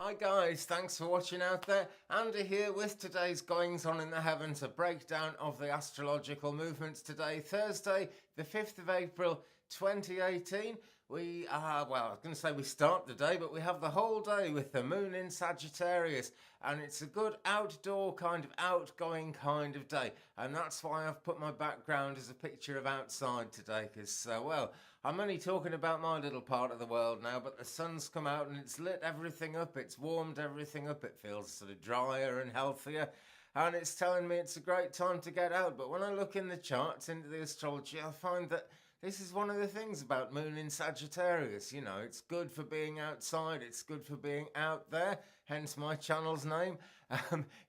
Hi guys, thanks for watching out there. Andy here with today's goings on in the heavens, a breakdown of the astrological movements today, Thursday, the 5th of April 2018. I was going to say we start the day, but we have the whole day with the moon in Sagittarius, and it's a good outdoor kind of outgoing kind of day, and that's why I've put my background as a picture of outside today, because, I'm only talking about my little part of the world now, but the sun's come out and it's lit everything up, it's warmed everything up, it feels sort of drier and healthier, and it's telling me it's a great time to get out. But when I look in the charts, into the astrology, I find that this is one of the things about moon in Sagittarius. You know, it's good for being outside, it's good for being out there, hence my channel's name.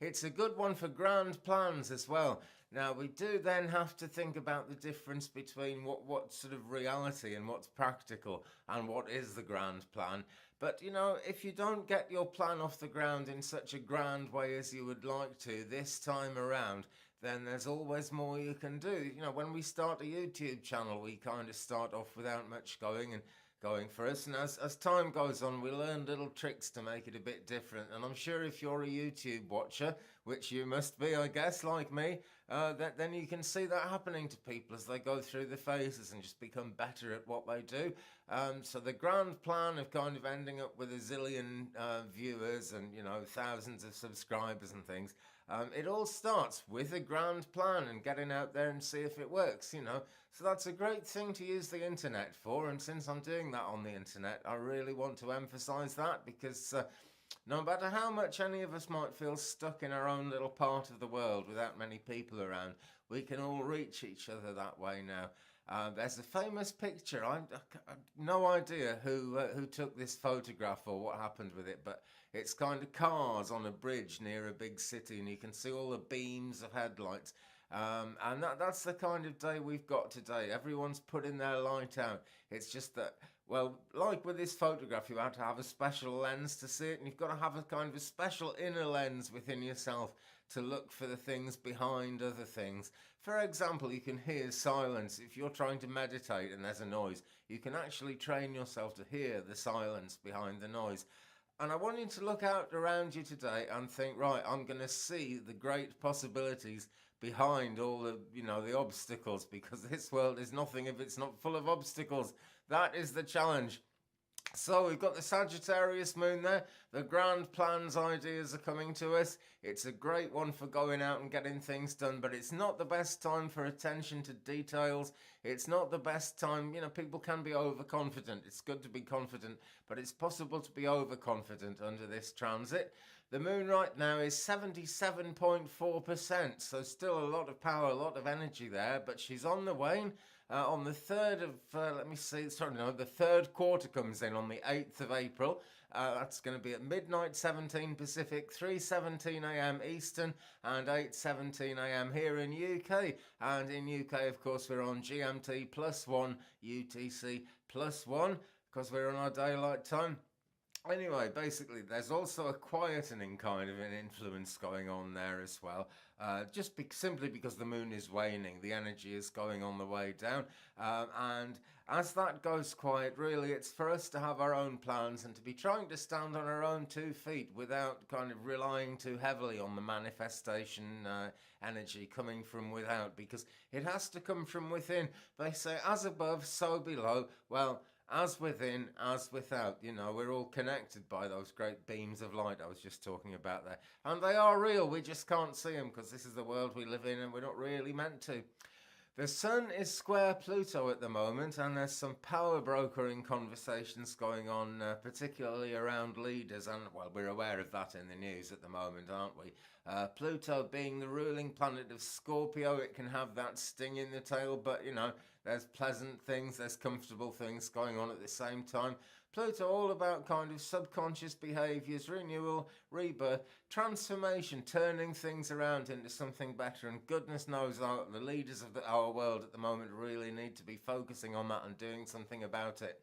It's a good one for grand plans as well. Now, we do then have to think about the difference between what sort of reality and what's practical and what is the grand plan. But, you know, if you don't get your plan off the ground in such a grand way as you would like to this time around, then there's always more you can do. You know, when we start a YouTube channel, we kind of start off without much going for us, and as time goes on, we learn little tricks to make it a bit different. And I'm sure if you're a YouTube watcher, which you must be, I guess, like me, then you can see that happening to people as they go through the phases and just become better at what they do. So the grand plan of kind of ending up with a zillion viewers and, you know, thousands of subscribers and things, it all starts with a grand plan and getting out there and see if it works, you know. So that's a great thing to use the internet for, and since I'm doing that on the internet, I really want to emphasize that, because no matter how much any of us might feel stuck in our own little part of the world without many people around, we can all reach each other that way now. There's a famous picture. I have no idea who took this photograph or what happened with it, but it's kind of cars on a bridge near a big city, and you can see all the beams of headlights. And that's the kind of day we've got today. Everyone's putting their light out. It's just that, well, like with this photograph, you have to have a special lens to see it, and you've got to have a kind of a special inner lens within yourself to look for the things behind other things. For example, you can hear silence. If you're trying to meditate and there's a noise, you can actually train yourself to hear the silence behind the noise. And I want you to look out around you today and think, right, I'm going to see the great possibilities behind all the, you know, the obstacles, because this world is nothing if it's not full of obstacles. That is the challenge. So we've got the Sagittarius moon there. The grand plans ideas are coming to us. It's a great one for going out and getting things done, but it's not the best time for attention to details. It's not the best time, you know, people can be overconfident. It's good to be confident, but it's possible to be overconfident under this transit. The moon right now is 77.4%, so still a lot of power, a lot of energy there, but she's on the wane. On the 3rd of, the third quarter comes in on the 8th of April. That's going to be at midnight 17 Pacific, 3:17 a.m. Eastern, and 8:17 a.m. here in UK. And in UK, of course, we're on GMT +1, UTC +1, because we're on our daylight time. Anyway, basically, there's also a quietening kind of an influence going on there as well. Simply because the moon is waning, the energy is going on the way down. And as that goes quiet, really, it's for us to have our own plans and to be trying to stand on our own 2 feet without kind of relying too heavily on the manifestation energy coming from without, because it has to come from within. They say, as above, so below. Well, as within, as without, you know, we're all connected by those great beams of light I was just talking about there. And they are real, we just can't see them because this is the world we live in and we're not really meant to. The sun is square Pluto at the moment, and there's some power brokering conversations going on, particularly around leaders, and, well, we're aware of that in the news at the moment, aren't we? Pluto being the ruling planet of Scorpio, it can have that sting in the tail, but, you know, there's pleasant things, there's comfortable things going on at the same time. Pluto all about kind of subconscious behaviours, renewal, rebirth, transformation, turning things around into something better, and goodness knows the leaders of our world at the moment really need to be focusing on that and doing something about it.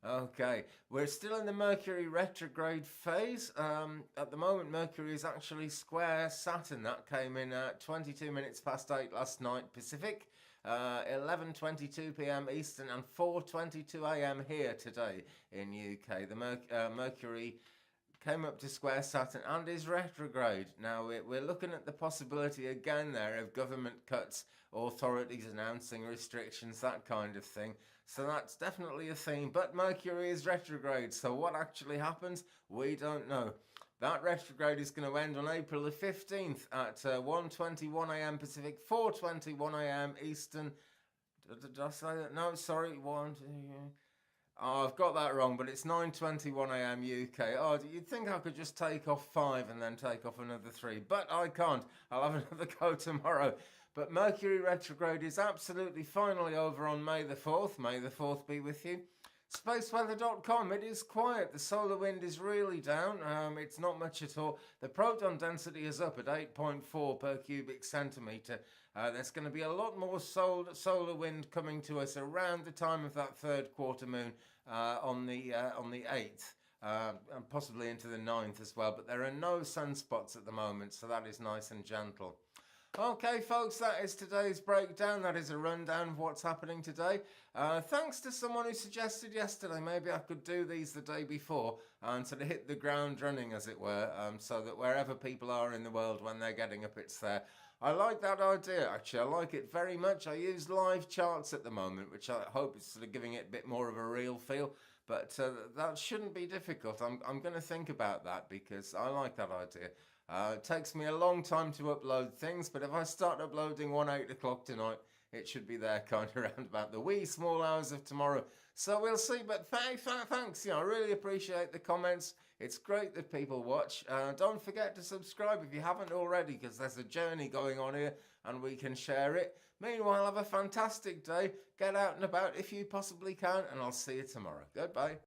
Okay, we're still in the Mercury retrograde phase. At the moment, Mercury is actually square Saturn. That came in at 22 minutes past 8 last night Pacific, 11:22 p.m. Eastern, and 4:22 a.m. here today in UK. The Mercury came up to square Saturn and is retrograde. Now we're looking at the possibility again there of government cuts, authorities announcing restrictions, that kind of thing. So that's definitely a theme. But Mercury is retrograde, so what actually happens, we don't know. That retrograde is going to end on April the 15th at 1:21 a.m. Pacific, 4:21 a.m. Eastern. Did I say that? No, sorry. Oh, I've got that wrong, but it's 9:21 a.m. UK. Oh, you'd think I could just take off 5 and then take off another 3, but I can't. I'll have another go tomorrow. But Mercury retrograde is absolutely finally over on May the 4th. May the 4th be with you. Spaceweather.com, it is quiet. The solar wind is really down. It's not much at all. The proton density is up at 8.4 per cubic centimetre. There's going to be a lot more solar wind coming to us around the time of that third quarter moon on the 8th. And possibly into the 9th as well. But there are no sunspots at the moment, so that is nice and gentle. Okay, folks, that is today's breakdown. That is a rundown of what's happening today. Thanks to someone who suggested yesterday maybe I could do these the day before and sort of hit the ground running, as it were, so that wherever people are in the world when they're getting up, it's there. I like that idea, actually. I like it very much. I use live charts at the moment, which I hope is sort of giving it a bit more of a real feel. But that shouldn't be difficult. I'm going to think about that because I like that idea. It takes me a long time to upload things, but if I start uploading 8 o'clock tonight, it should be there kind of around about the wee small hours of tomorrow. So we'll see, but thanks. I really appreciate the comments. It's great that people watch. Don't forget to subscribe if you haven't already, because there's a journey going on here and we can share it. Meanwhile, have a fantastic day. Get out and about if you possibly can, and I'll see you tomorrow. Goodbye.